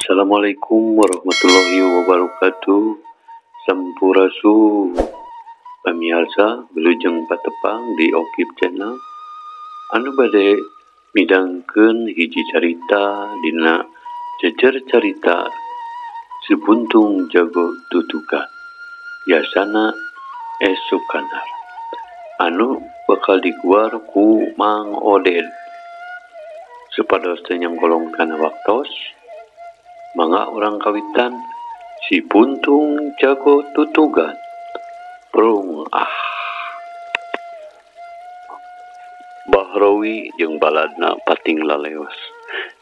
Assalamualaikum warahmatullahi wabarakatuh. Sampurasu pamirsa Wilujeng Patepang di Okip Channel. Anu bade midangkeun hiji carita dina jejer carita Si Buntung Jago Tutukan. Biasana Sukanar. Anu bakal diguar ku Mang Oded. Supados teu nyangkolong kana waktos, mangga orang kawitan Si Buntung Jago Tutugan. Prung Bahrawi jeung baladna pating laleos.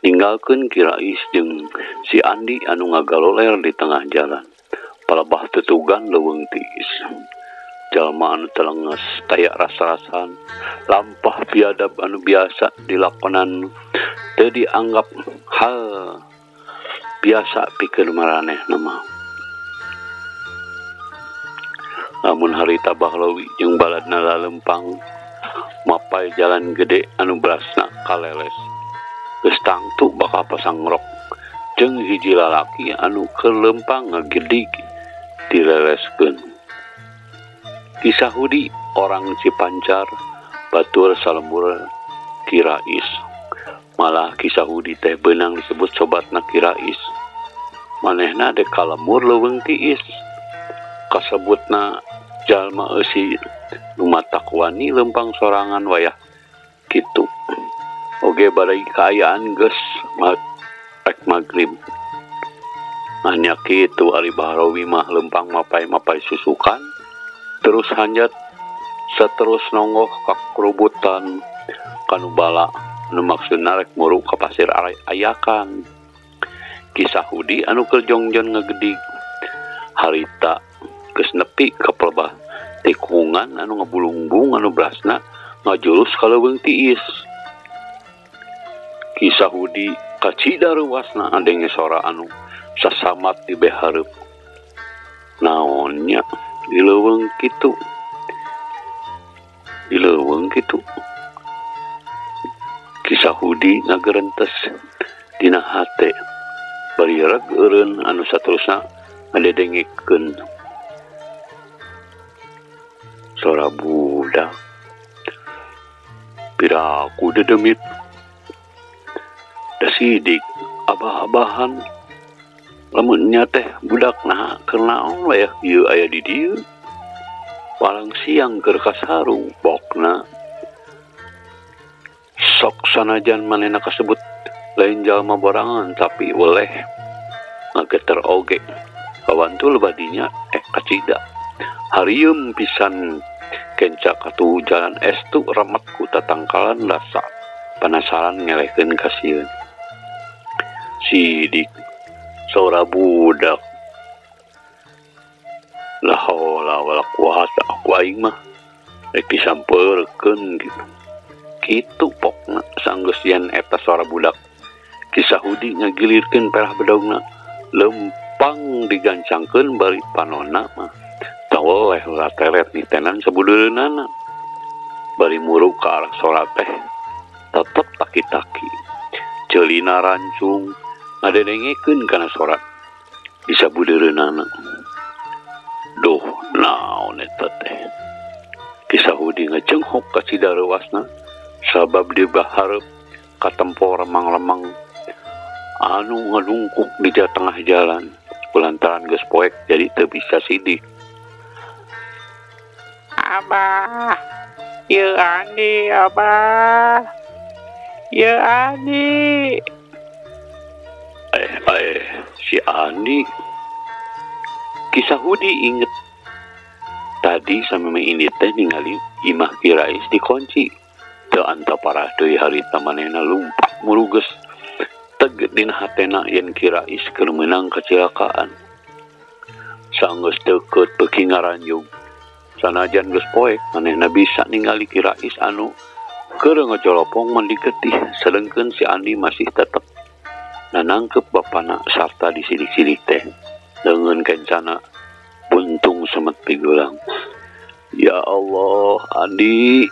Ninggalkeun Kirais jeung si Andi anu ngagaloler di tengah jalan. Palebah tutugan leuweung tiis. Jalma anu telenges taya rasa-rasan, lampah biadab anu biasa dilakonan teu dianggap hal biasa pikeun maranehna mah. Lamun harita Bahlawi jeung baladna lalempang mapai jalan gede anu berasna kaleles. Geus tangtu bakal pasang rok jeung hiji lalaki anu kelempang ngagedik dileleskeun. Kisah Hudi orang Cipancar batur salembur Kirais. Malah kisah Hudi teh beunang disebut sobatna Kirais. Manehna dek kalemur leuweung tiis. Kasebutna jalma eusi nu matak wani lempang sorangan wayah kitu. Oge bari kaayaan geus rek magrib. Hanya kitu ari Bahrawi mah lempang mapai-mapai susukan. Terus hanjat saterus nonggoh ka kerubutan kanu bala anu maksudna rek muru ka pasir ayakan. Kisah Hudi anu keur jongjon ngagedik harita geus nepi ka pelebah tikungan anu ngabulungbung anu berasna ngajulus ka leuweung tiis. Kisah Hudi kacida ruasna adenge sora anu sasamat di behareup. Naonnya di leuweung kitu. Kisah Hudi ngagerentes dina hate bari reg eureun anu saterusna ngadedengikeun sora budak piraku dedemit da sidik abah-abahan lamun nya teh budak nah keur naon wayah ieu aya di dieu palang siang keur kasarung bokna sok sanajan manehna kasebut lain jalma borangan tapi weleh ngageter oge kawantu lebadinya kacida harieum pisan kenca katu jalan estu remet ku tatangkalan rasa penasaran ngelehkeun ka sieun. Sidik saura budak la haula wala quwata aku aing mah rek disampeurkeun gitu. Kitu pokna sanggeus yen eta saura budak Kisah Hudi ngagilirkeun perah bedaungna lempang digancangkeun bari panonna mah taweleh lateret nitenan sabudeureunana bari muru ka arah salat teh tetep taki-taki ceulina rancung ngadedengikeun kana sorat di sabudeureunana. Duh naon eta teh. Kisah Hudi ngacenghok ka cida reuasna sabab di bahareup katempo remang-remang anu ngalungkuk di tengah jalan kulantaran geus poek jadi teu bisa sidik. Abah, ieu Andi, Abah, ieu Andi. Si Andi. Kisah Hudi inget tadi sameme ini teh ningali imah Kirais dikunci. Teu anta parah deui harita manehna lumpat muruges teg dina hatena yen Kirais keur meunang kecelakaan. Sanggeus deukeut beuki ngaranjung. Sanajan geus poek manehna bisa ningali Kirais anu keur ngajolopong mandi getih sedengkeun si Andi masih tetep nanangkep bapana sarta disidik-sidik teh leungeun kencana buntung semet pigulang. Ya Allah Andi,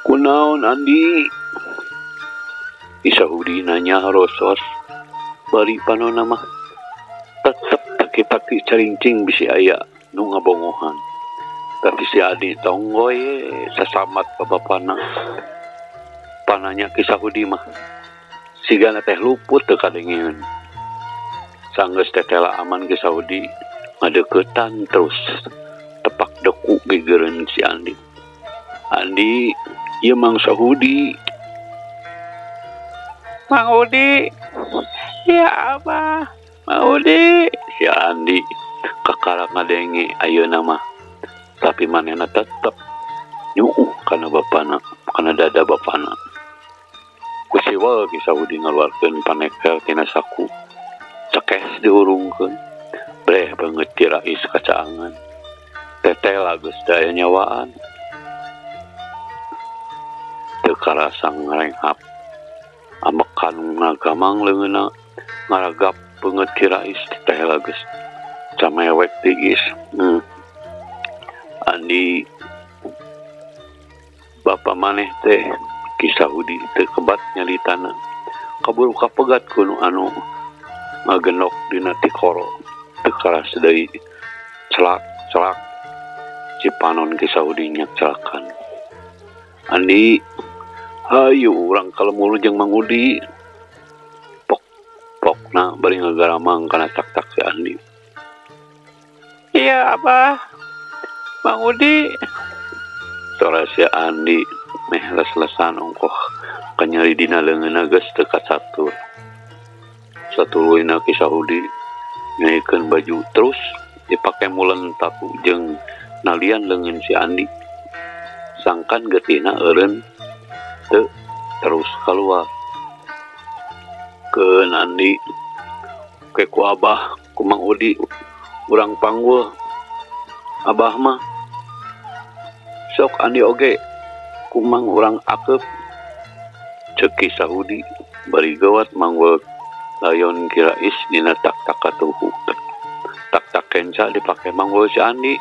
kunaon Andi? Kisah Hudi nanya rosos bari panonna mah tetep taki-taki carincing bisi aya nu ngabongohan. Tapi si Adi tonggoy sasamat ka bapana. Pananya kisah Hudi mah sigana teh luput teu kadengeun. Sanggeus tetela aman kisah Hudi ngadeukeutan terus tepak deku gegereun si Andi. Andi ieu mangsa Hudi. Mang Udi, ya Abah, Mang Udi. Si Andi kakara ngadenge ayeuna mah. Tapi manehna tetep nyuuh kana bapana, kana dada bapana. Kusiwa kisah Hudi ngaluarkeun panekel tina saku. Cekes diurungkeun. Breh banget ti Rais kacaangan. Tetel geus daya nyawaan. Teu karasa ngarenghap. Amekan nagamang leungeuna ngaragap banget ti Rais tetel geus camewek tiis. Andi bapa maneh teh kisah Hudi teu kebat nyalitana. Kaburu kapegat ku nu anu ngagenok dina tikoro. Teu karasa deui celak cipanon kisah Hudi nya celakan. Andi hayu urang kalemulu jeung Mang Udi. Pokna bari ngagaramang kana tak-tak si Andi. Iya Abah, Mang Udi. Sora si Andi meh les-lesan ongkoh kanyari dina leungeunna geus teu kacatur. Satuluyna kisah Hudi nyaikeun baju terus dipake mulen tapu jeung nalian leungeun si Andi. Sangkan geutina eureun teu terus keluar. Keun Andi ke ku Abah ku Mang Udi urang panggul. Abah mah sok Andi oge kumang urang akep. Ceuk kisah Hudi bari gawat manggul layon ki Rais dina tak-tak katuhu. Tak-tak kenca dipake manggul si Andi.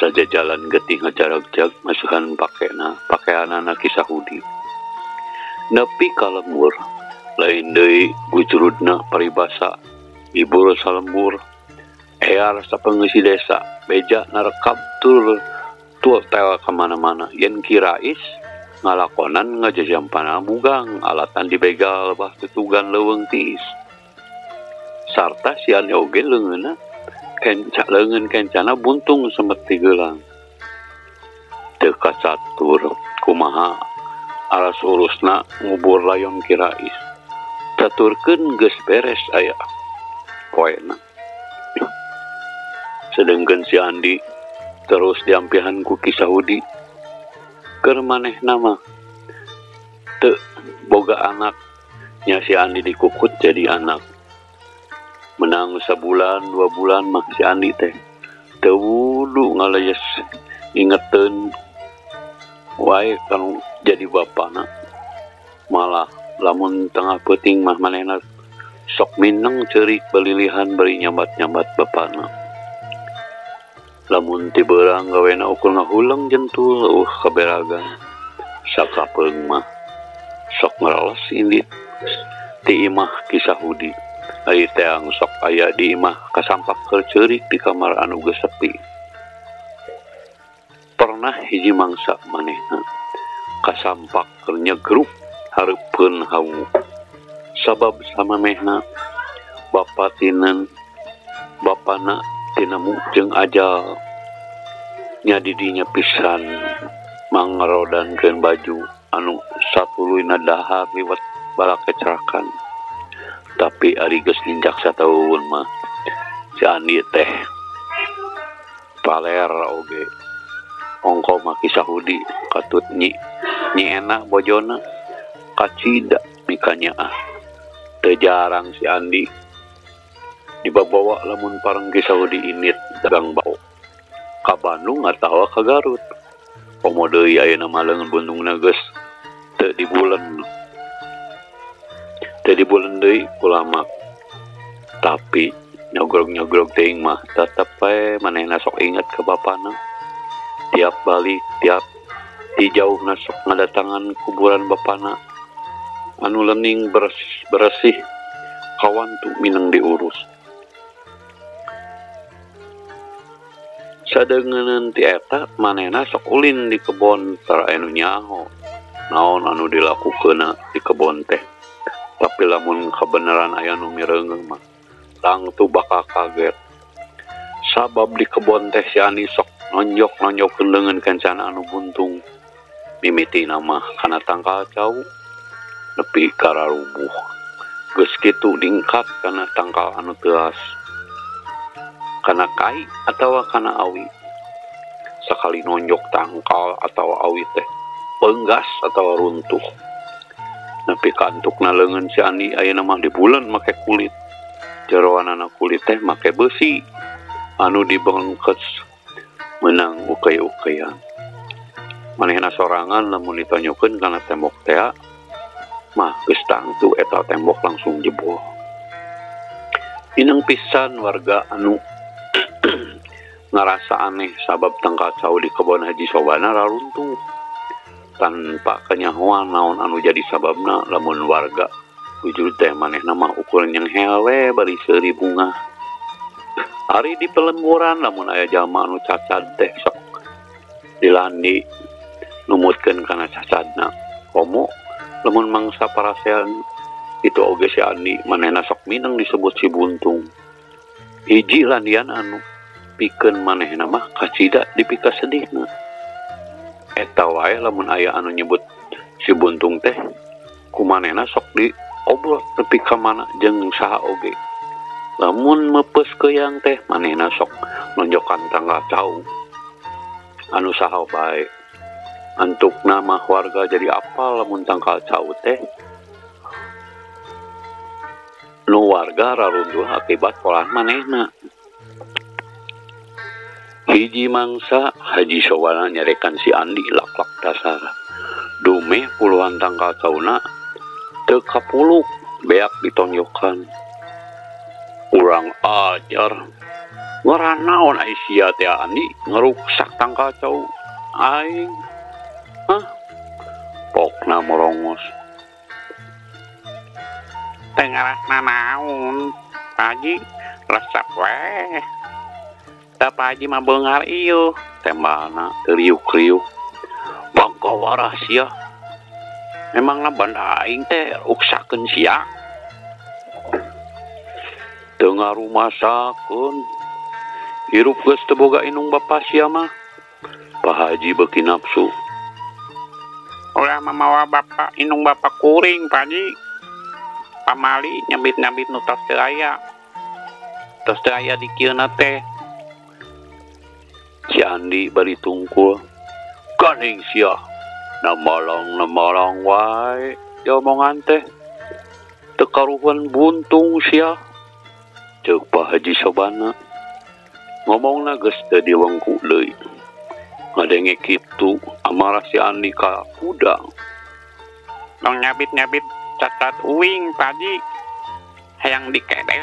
Saja jalan getih ngajarag-jag masuhan pakeanana kisah Hudi. Nepi ka lembur lain deui gujrudna paribasa ibur salembur. Ear sapeungeusi desa beja narekab tur tel kamana-mana. Yen ki Rais ngalakonan ngajajampana mugang alatan dibegal bah tutugan leuweung tiis. Sarta si Andi oge leungeunna leungeun kencana buntung semeti geulang. Teu kacatur kumaha aras urusna ngubur layon ki Rais. Caturkeun geus beres aya poena. Sedengkeun si Andi terus diampihan ku kisah Hudi. Keur manehna mah teu boga anak nya si Andi dikukut jadi anak. Menang sabulan 2 bulan mah si Andi teh teu wudu ngalayas ingeteun wae kanu jadi bapana. Malah lamun tengah peuting mah manehna sok mineng ceurik balilihan bari nyambat-nyambat bapana. Lamun ti beurang gawena ukur ngahulang jentul kaberagan. Sakapeung mah sok ngaraos indit ti imah kisah Hudi. Ari teang sok aya di imah kasampak keur ceurik di kamar anu geus sepi. Pernah hiji mangsa manehna kasampak keur nyegruk hareupeun hawu. Sabab samamehna bapana tinemu jeung ajal. Nya didinya pisan mangerodankeun baju anu satuluyna dahar liwat bala kecelakaan. Tapi ari geus ninjak 1 tahun mah si Andi teh paler oge. Ongko mah kisah Hudi katut nyi enak bojona kacida mikanya teu jarang si Andi dibawa lamun pareng kisah Hudi init dagang bau ka Bandung atawa ka Garut. Komo deui ayeuna mah leungeun buntungna geus teu di bulan deui kulamak. Tapi nyogrog teuing mah tetep we manehna sok inget ka bapana. Tiap balik tiap di jauhna sok ngadatangan kuburan bapana anu leuning bersih kawan tu minang diurus. Sadengeun ti eta manehna sok ulin di kebon tara anu nyaho naon anu dilakukeuna di kebon teh. Tapi lamun kebenaran aya nu mireungeung mah tangtu bakal kaget. Sabab di kebon teh si Andi sok nonjok-nonjokkeun leungeun kencana anu buntung. Mimitina mah kana tangkal cau nepi ka rarubuh. Geus kitu dingkat kana tangkal anu teuas. Kana kai atawa kana awi. Sakali nonjok tangkal atawa awi teh peunggas atawa runtuh. Nepi ka antukna leungeun si Andi ayeuna mah di bulan make kulit. Jeroanana kulit teh make besi anu dibengkes menang ukey-ukeyan. Manehna sorangan lamun ditonyokeun kana tembok teh mah geus tangtu eta tembok langsung jebol. Ineng pisan warga anu ngarasa aneh sabab tangkal cau di kebon Haji Sobana raruntuh tanpa kenyahoan naon anu jadi sababna. Lamun warga wujud teh manehna mah ukuran yang hewe bari seuri bunga. Hari di pelemburan lamun aya jalma anu cacad teh sok dilandi numutkeun kana cacadna. Komo lamun mangsa parasean itu oge si Andi manehna sok mineng disebut si buntung. Hiji landian anu pikeun manehna mah kacida dipika sedihna. Eta wae lamun aya anu nyebut si buntung teh ku manehna sok diobrol nepi ka mana jeung saha oge. Lamun mepes keuyang teh manehna sok nonjokan tanggal cau anu saha bae. Antukna mah warga jadi apal lamun tangkal cau teh nu warga raruntuh akibat pola manehna. Hiji mangsa Haji Sobana nyarekan si Andi laklak dasar. Dumeh puluhan tangkal cauna teu kapuluk beak ditonjokan. Urang ajar. Ngaran naon ai sia teh Andi ngeruksak tangkal cau aing. Hah? Pokna morongos. Teu ngarasna naon, Pak Haji resep weh. Da Pak Haji mah beungar ieu, Tembana teriuk-riuk. Bangka waras sia. Memangna banda aing teh ruksakeun sia. Teu ngarumasakeun. Hirup geus teu boga inung bapa sia mah. Pak Haji beuki nafsu. Ulah mamawa bapak inung bapak kuring, Pak Haji. Pamali nyambit-nyambit nu tos teu aya. Tos teu aya di kieuna teh. Si Andi bari tungkul. Kaning sia. Namalong wae. Diomongan teh. Teu karuhun buntung sia. Ceuk Pak Haji Sobana. Ngomongna geus teu diwengku deui. Ngadenge kitu amarah si Andi ka udang. Long nyabit-nyabit cacat uing, Pak Haji. Hayang dikede.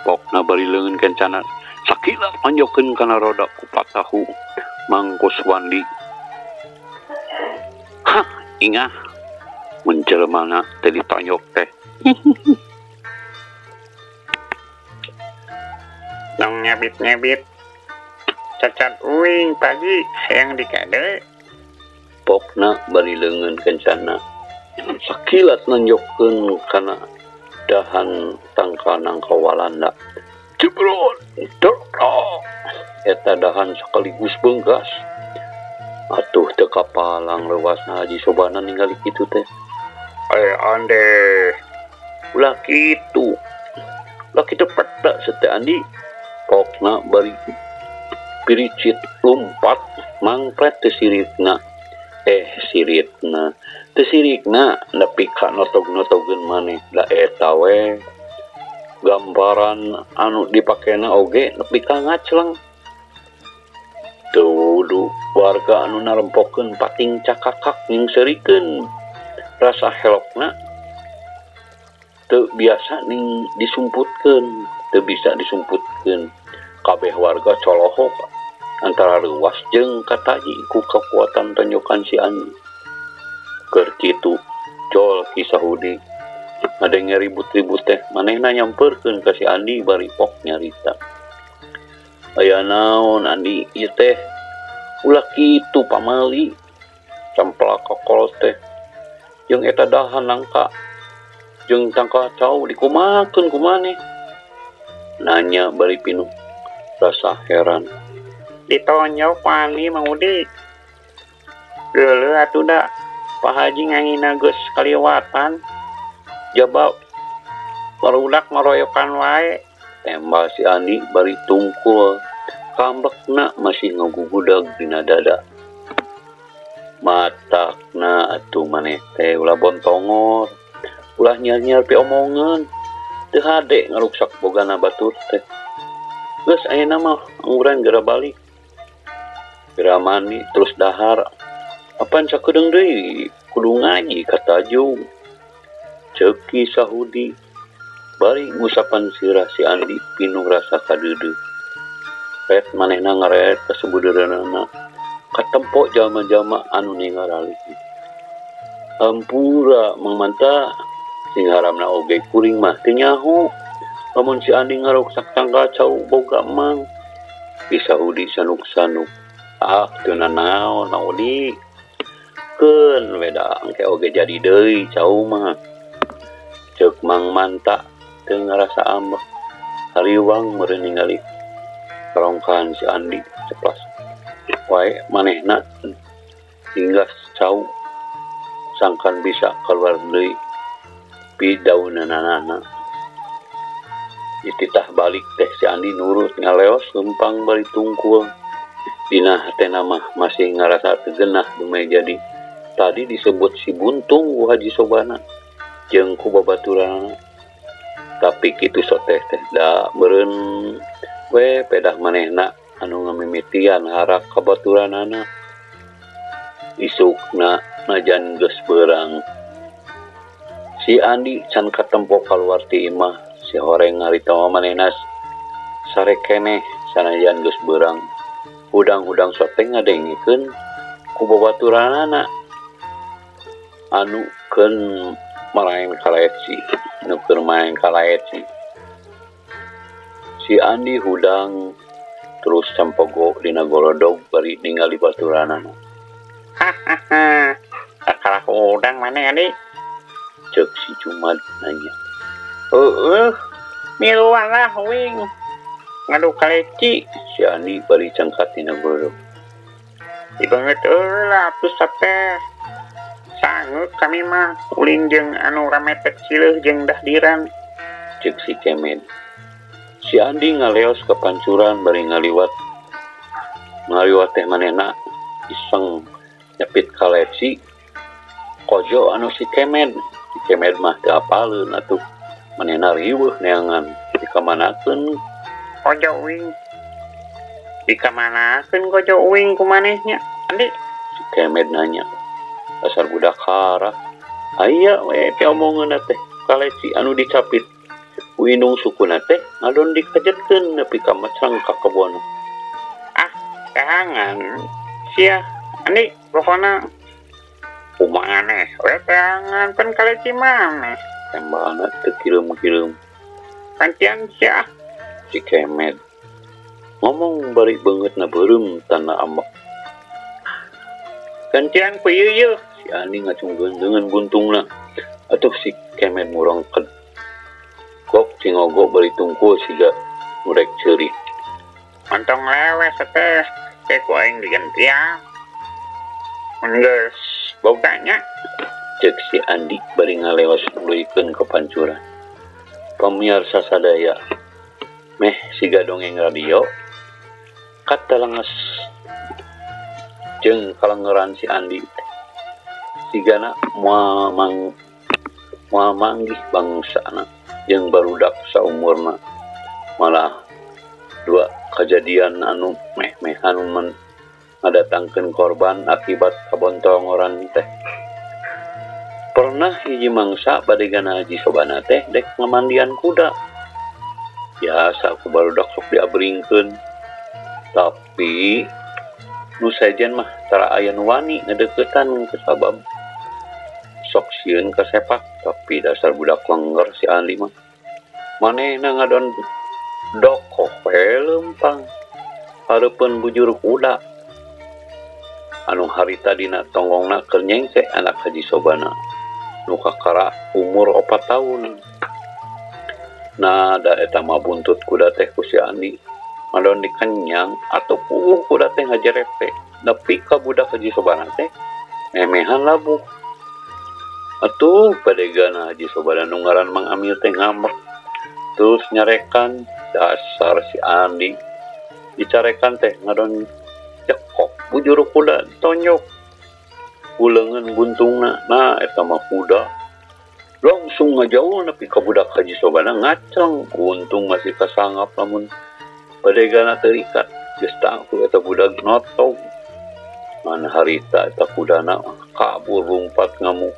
Pokna bari leungeun kencana sakilat manjokeun kana roda kupat tahu Mangkus Wandi. Hah, ingah menjelmana teh ditonyok teh. Long nyabit-nyabit cacat uing, Pak Haji. Hayang dikede. Pokna bari leungeun kencana sakilat nanjokkeun kana dahan tangkanang kawalanda. Jebrot, dorok. Eta dahan sekaligus beunggas. Atuh teu kapalang leuwasna Haji Sobana ningali kitu teh. Ande. Ulah kitu. Lah kitu peda sete Andi. Pokna bari piricit lumpat mangpret teu siritna. Siritna. Teu sirikna nepi ka notog-notogeun maneh. Da eta we gambaran anu dipakena oge nepi ka ngacleng. Tudu warga anu narempokeun pating cakakak ningseurikeun rasa helokna teu biasa ning disumputkeun, teu bisa disumputkeun. Kabeh warga colohok antara leuwas jeung kataji ku kekuatan tonjokan si Andi. Keur kitu Jol Kisahudi ada yang ribut-ribut teh manehna nyamperkeun ka si Andi bari pok nyarita. Aya naon Andi ieu teh ulah kitu pamali camplak kokol teh jeung eta dahan nangka jeung tangka cau dikumakeun ku maneh, nanya bari Pinu rasa heran. Ditonjok wani Mang Udi. Geuleuh atuh da Pak Haji ngangina geus kaliwatan. Jaba barudak maroyokan wae. Tembak si Andi bari tungkul kambekna masih ngagugudag dina dada. Matakna atuh maneh teh ulah bontongor, ulah nyar-nyar pi omongan, teu hade ngaruksak bogana batur teh. Geus ayeuna mah angguran geura balik. Geura mandi terus dahar. Apan sakedeung deui kudu ngaji ka Tajung. Ceuk Ki Sahudi bari ngusapan sirah si Andi pinuh rasa kadeudeuh. Pet manehna ngareet ka sabudeureunana katempo jalma-jalma anu ningaralik. Hampura Mang Manta sing haramna oge kuring mah teu nyaho. Lamun si Andi ngaruksak tangga cau boga Mang. Ki Sahudi sanuk-sanuk. Ah teu nanaon Mang Udi. Keun weda engke oge jadi deui cau mah. Ceuk Mang Manta teu ngarasa ambek. Hariwang meureun ningali karongkaan si Andi ceplas. Wae manehna hingga cau sangkan bisa keluar deui pi daunanana. Dititah balik teh si Andi nurut ngaleos lempang bari tungkul. Dina hatena mah masih ngarasa teu geunah dumeh jadi tadi disebut si buntung ku Haji Sobana jeung ku babaturanna. Tapi kitu soteh teh da meureun we pedah manehna anu ngamimitian harak kabaturanana. Isukna najan geus beurang si Andi can katempo kaluar ti imah, si horeng harita manehna sare keneh sanajan geus beurang. Hudang-hudang soteh ngadengikeun ku babaturanana anu keun main kalaeci, anu keur main kalaeci. Si Andi hudang terus campogo dina golodog bari ningali baturanana. Hahaha. Kalah udang maneh Andi. Ceuk si Jumad nanya. Miluan lah wing. Ngadu kaleci. Si Andi bari cangkat dina golodog. Dibanget lah atuh sapeh. Sangeut kami mah ulin jeung anu rametek sileuh jeung dahdiran. Ceuk si Kemed. Si Andi ngaleos ke pancuran bari ngaliwat teh manehna iseng nyepit kaleci kojo anu si Kemed. Si Kemed mah teu apaleun atuh manehna riweuh neangan dikamanakeun Kojo uing. Dikamanakeun kojo uing ku manehnya Andi? Si Kemed nanya. Dasar budak hara. Aya we teh omongeunna teh kaleci anu dicapit ku indung sukuna teh ngadon dikajetkeun nepi ka macang ka kebon. Ah, teangan sia Andi pokona kumaha maneh we teangan pan kaleci maneh. Tembakna teu kireum-kireum. Kantian sia Si Kemed ngomong bari beungeutna beureum tanna ambek. Gantian ku ieu Si Andi ngacungkeun dengan buntungna. Atuh si Kemed murongkeun. Kok cingogo bari tungkul siga murek ceuri. Mantong lewe teh teh ku aing digantian. Mun geus boganya Ceuk si Andi bari ngaleos nuluykeun ka pancuran. Pamirsa sadaya, meh siga dongeng radio katalanges jeung kalengeran si Andi sigana moal manggih bangsana jeung barudak saumurna. Malah dua kejadian anu meh-mehan ngadatangkeun korban akibat kabontongoran teh. Pernah hiji mangsa badegana Haji Sobana teh dek ngamandian kuda. Biasa ku barudak sok diabringkeun. Tapi nu sajen mah tara aya nu wani ngadeuketan ke sabab sok sieun kasepak, tapi dasar budak lengger si Andi mah. Manehna ngadon dokoh we leumpang. Hareupeun bujur kuda. Anu harita dina tonggongna keur nyengse anak Haji Sobana. Nu kakara umur 4 tahun. Nah, da eta mah buntut kuda teh ku si Andi. Madon dikenyang atau kuda teh ngajerep teh. Nepi ka budak Haji Sobana teh memehan labuh. Atuh padegana Haji Sobana nu ngaran Mang Amil teh ngambek. Terus nyarekan dasar si Andi. Dicarekan teh ngadon cekok bujur kuda tonjok. Uleungeun buntungna. Nah, eta mah kuda langsung ngajauh nepi ka budak Haji Sobana ngaceng. Untung masih kasangap lamun padegana terikat. Geus tangku eta budak notog. Mana harita eta kudana kabur lumpat ngamuk.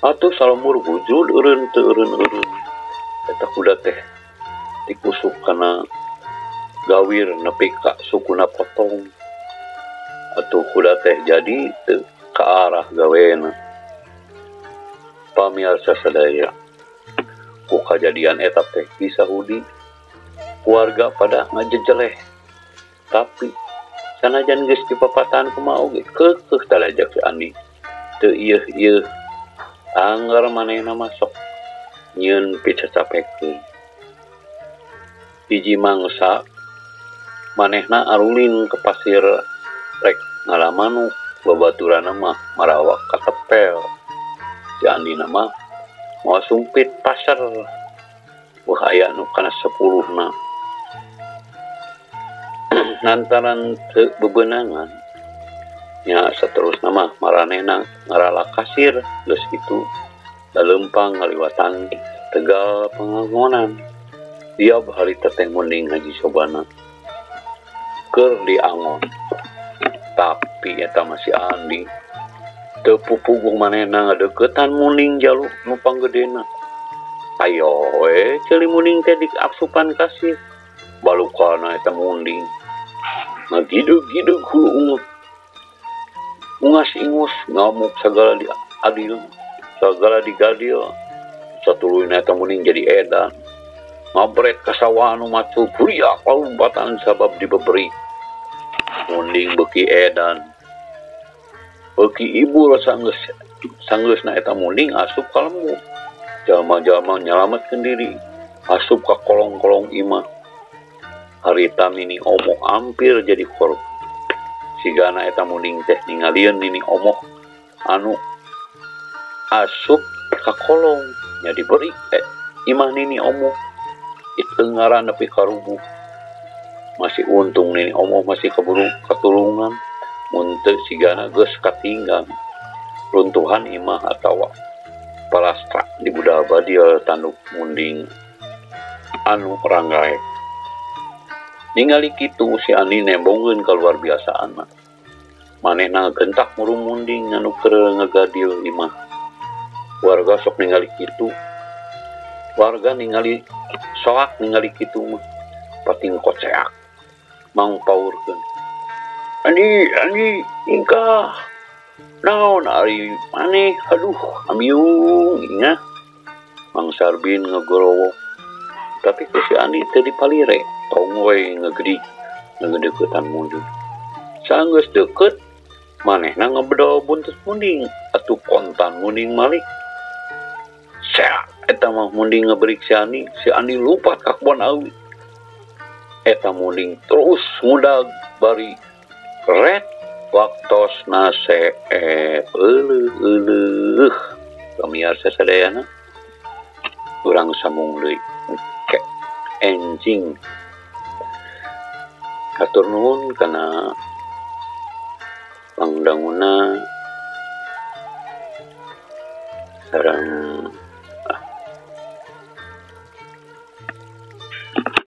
Atuh salamur bujul eureun teu eureun-eureun. Eta kuda teh dikusuk kana gawir nepi ka sukuna potong. Atuh kuda teh jadi teu ka arah gawena. Pamirsa sadaya, ku kajadian eta teh di Sahudi keluarga pada ngajejeleh. Tapi sanajan geus dipapatan kumaha oge keukeuh talajak si Andi. Teu ieuh anggar manehna masuk nyieun picacapekeun. Hiji mangsa manehna arulin ke pasir rek ngalamanu babaturana mah marawak katepel. Si Andi mah mau sumpit pasar. Wah aya nu kana 10na. Lantaran teu bebenangan nya saterusna mah maranehna ngarala kasir. Geus kitu daleumpang ngaliwatan Tegal Pangangonan. Dia harita teh munding Haji Sobana keur diangon. Tapi eta masih Andi teu pupuguh manehna ngadeuketan munding jaluk nu panggedena. Ayo we ceuli munding teh diasupan kasih. Balukana eta munding ngagideg-gideg hulu ungep. Ungas ingus ngamuk sagala diadil, sagala digadil. Satuluyna eta munding jadi edan. Ngabret ka sawah anu macul puriak lompatan sabab dibeberi. Munding beuki edan. Beuki ibu sanggeusna eta munding asup ka lembut. Jalma-jalma nyalametkeun diri asup ka kolong-kolong imah. Harita Nini Omoh hampir jadi korban. Sigana eta munding teh ningalieun Nini Omoh anu asup ka kolong nya diberi imah Nini Omoh iteungaran nepi ka rubuh. Masih untung Nini Omoh masih keburu katulungan. Mun teu sigana geus katinggal runtuhan imah atawa palastra di budal badieu tanduk munding anu ranggae. Ningali kitu si Andi nembongkeun ka luar biasaanna. Manehna gentak murung munding anu keur ngagadil imah. Warga sok ningali kitu. Warga ningali soak ningali kitu mah pating koceak. Mang paurkeun. Andi, ingkah. Naon ari maneh? Aduh, amiung ingat. Mang Sarbin ngegorowok. Tapi ku si Andi teu dipalire. Tong we ngegedeuketan munding. Sanggeus deukeut manehna ngebedol buntut munding atuh kontan munding malik. Sea eta mah munding ngebrik si Andi lupat ka kebon awi. Eta munding terus ngudag bari ret waktosna euleuh. Pamirsa sadayana urang sambung deui ke enjing. Hatur nuhun kana pangdanguna sareng